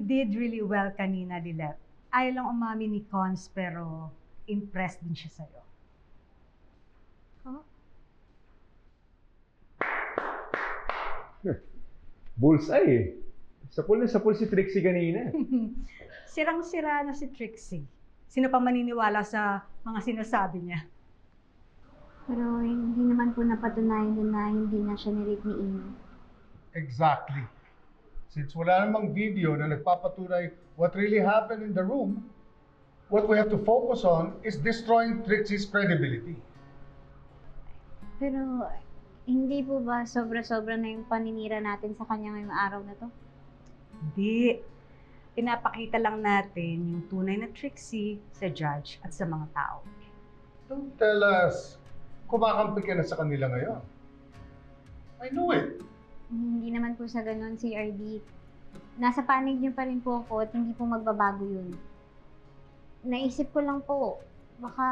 did really well kanina, Lilet. Ayaw lang umami ni Cons, pero impressed din siya sa'yo. Huh? Bullseye eh. Sapul na sapul si Trixie kanina. Sirang-sira na si Trixie. Sino pa maniniwala sa mga sinasabi niya? Pero hindi naman po napatunayan din na hindi na siya ni-rape ni Ina. Exactly. Since wala namang video na nagpapatunay what really happened in the room, what we have to focus on is destroying Trixie's credibility. Pero hindi po ba sobra-sobra na yung paninira natin sa kanya ngayong araw na to? Hindi. Pinapakita lang natin yung tunay na Trixie sa judge at sa mga tao. Don't tell us, kumakampi ka na sa kanila ngayon. I know it. Hindi naman po sa ganun, si RD. Nasa panig niyo pa rin po ako at hindi po magbabago yun. Naisip ko lang po, baka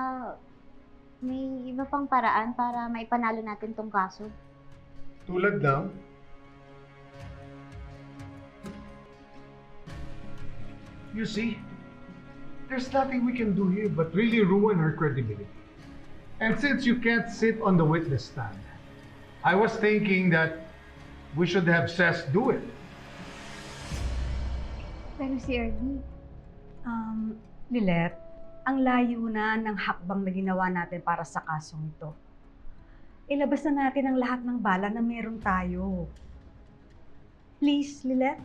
may iba pang paraan para maipanalo natin tong kaso. Tulad ng, you see, there's nothing we can do here but really ruin her credibility. And since you can't sit on the witness stand, I was thinking that we should have Cess do it. Pero si RD, Lilet, ang layunan ng hakbang na ginawa natin para sa kasong ito. Ilabas na natin ang lahat ng bala na meron tayo. Please, Lilet.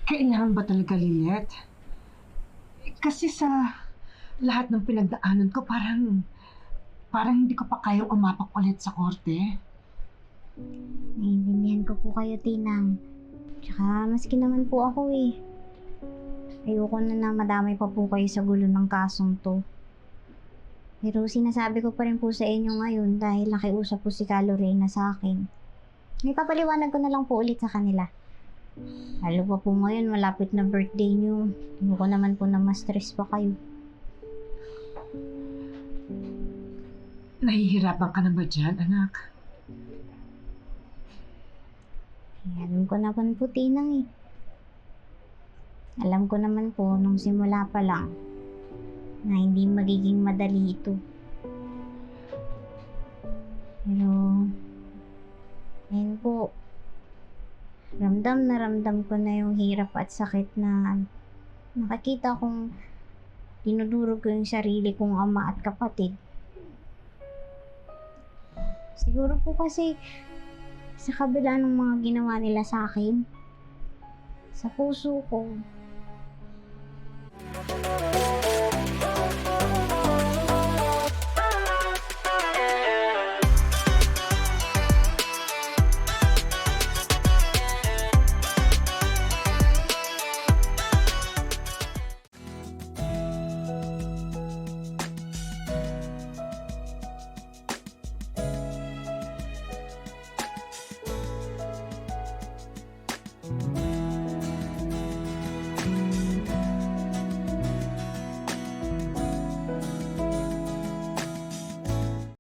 Kailangan ba talaga, Lilet? Kasi sa lahat ng pinagdaanan ko, parang hindi ko pa kayang umapak ulit sa korte. naiintindihan ko po kayo, Tinang. Tsaka maski naman po ako eh. Ayoko na madamay pa po kayo sa gulo ng kasong to. Pero sinasabi ko pa rin po sa inyo ngayon dahil nakiusap po si Ka Lorena sa akin. May papaliwanag ko na lang po ulit sa kanila. Lalo pa po ngayon, malapit na birthday niyo. Ayoko naman po na ma-stress pa kayo. Nahihirapan ka na ba dyan, anak? Alam ko naman po, Tinang eh. Alam ko naman po nung simula pa lang na hindi magiging madali ito. Pero, ayun po, ramdam na ramdam ko na yung hirap at sakit na nakakita kong dinudurog ko yung sarili kong ama at kapatid. Siguro po kasi sa kabila ng mga ginawa nila sa akin, sa puso ko,